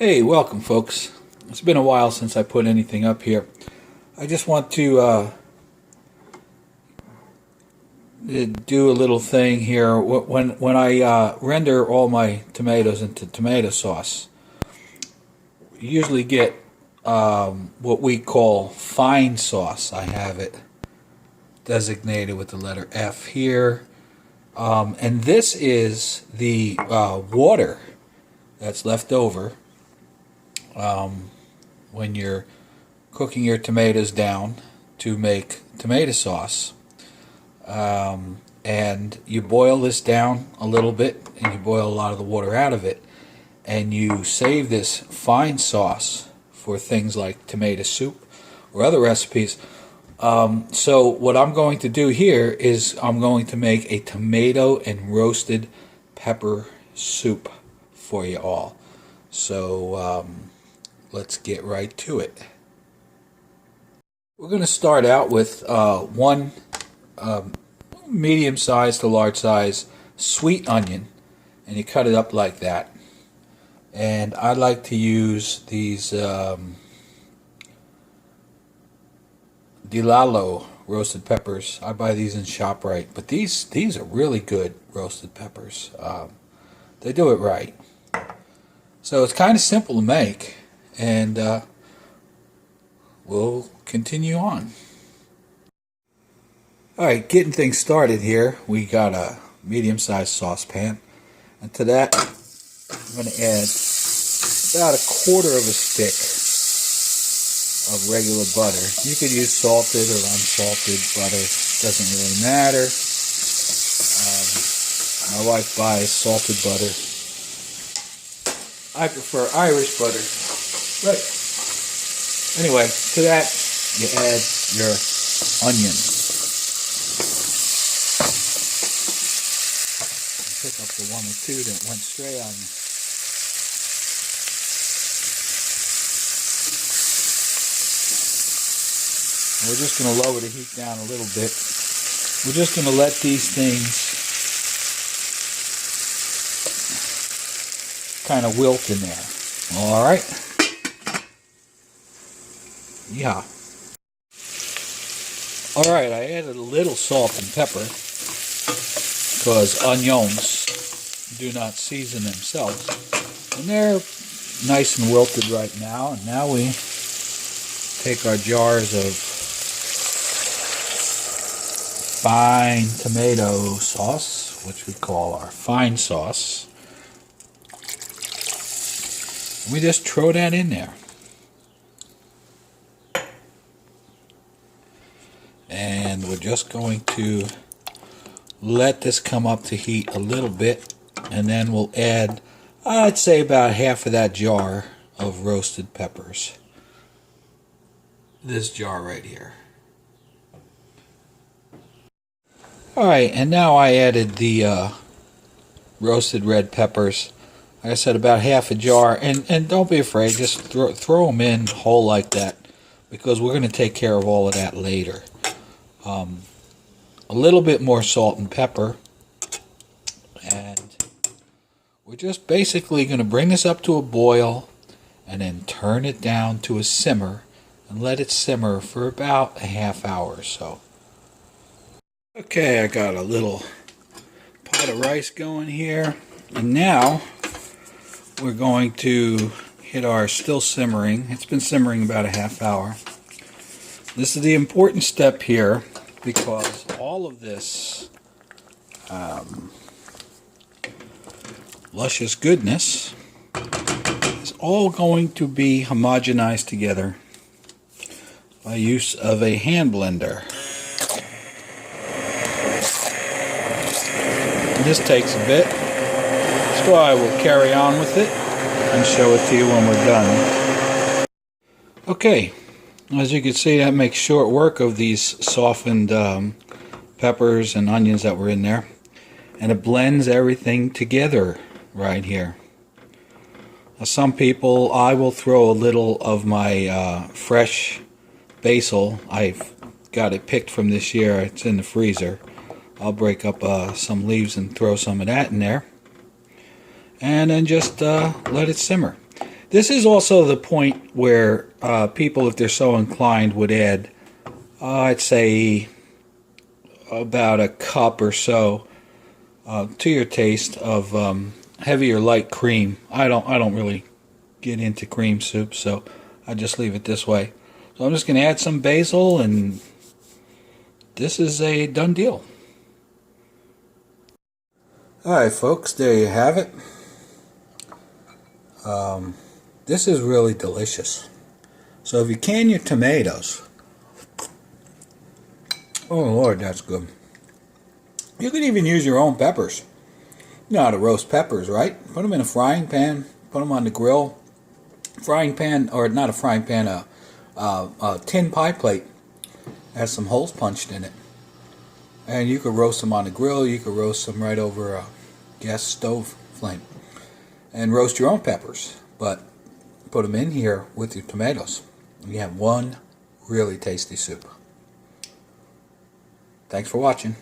Hey, welcome folks. It's been a while since I put anything up here. I just want to do a little thing here. When I render all my tomatoes into tomato sauce, you usually get what we call fine sauce. I have it designated with the letter F here. And this is the water that's left over when you're cooking your tomatoes down to make tomato sauce. And you boil this down a little bit, and you boil a lot of the water out of it, and you save this fine sauce for things like tomato soup or other recipes. So what I'm going to do here is I'm going to make a tomato and roasted pepper soup for you all. So let's get right to it. We're going to start out with one medium-sized to large-size sweet onion, and you cut it up like that. And I like to use these DiLallo roasted peppers. I buy these in ShopRite, but these are really good roasted peppers. They do it right. So it's kind of simple to make, and we'll continue on. Alright, getting things started here, we got a medium-sized saucepan, and to that I'm going to add about 1/4 of a stick of regular butter. You could use salted or unsalted butter, doesn't really matter. My wife buys salted butter. I prefer Irish butter. Right. Anyway, to that you add your onions. Pick up the 1 or 2 that went stray on you. We're just going to lower the heat down a little bit. We're just going to let these things kind of wilt in there. Alright? Yeah. Alright, I added a little salt and pepper because onions do not season themselves. And they're nice and wilted right now. And now we take our jars of fine tomato sauce, which we call our fine sauce. We just throw that in there. And we're just going to let this come up to heat a little bit, and then we'll add, I'd say, about half of that jar of roasted peppers. This jar right here. Alright, and now I added the roasted red peppers. Like I said, about half a jar, and don't be afraid, just throw them in whole like that, because we're going to take care of all of that later. A little bit more salt and pepper, and we're just basically going to bring this up to a boil and then turn it down to a simmer and let it simmer for about a half hour or so. Okay, I got a little pot of rice going here, and now we're going to hit our still simmering. It's been simmering about a half hour. This is the important step here, because all of this luscious goodness is all going to be homogenized together by use of a hand blender. And this takes a bit, so I will carry on with it and show it to you when we're done. Okay. As you can see, that makes short work of these softened peppers and onions that were in there. And it blends everything together right here. Now, some people, I will throw a little of my fresh basil. I've got it picked from this year. It's in the freezer. I'll break up some leaves and throw some of that in there. And then just let it simmer. This is also the point where people, if they're so inclined, would add, I'd say, about a cup or so to your taste of heavy or light cream. I don't really get into cream soup, so I just leave it this way. So I'm just going to add some basil, and this is a done deal. Alright folks, there you have it. This is really delicious. So if you can your tomatoes, oh Lord, that's good. You could even use your own peppers. You know how to roast peppers, right? Put them in a frying pan, put them on the grill. Frying pan, or not a frying pan, a tin pie plate has some holes punched in it. And you could roast them on the grill, you could roast them right over a gas stove flame. And roast your own peppers, but put them in here with your tomatoes. You have one really tasty soup. Thanks for watching.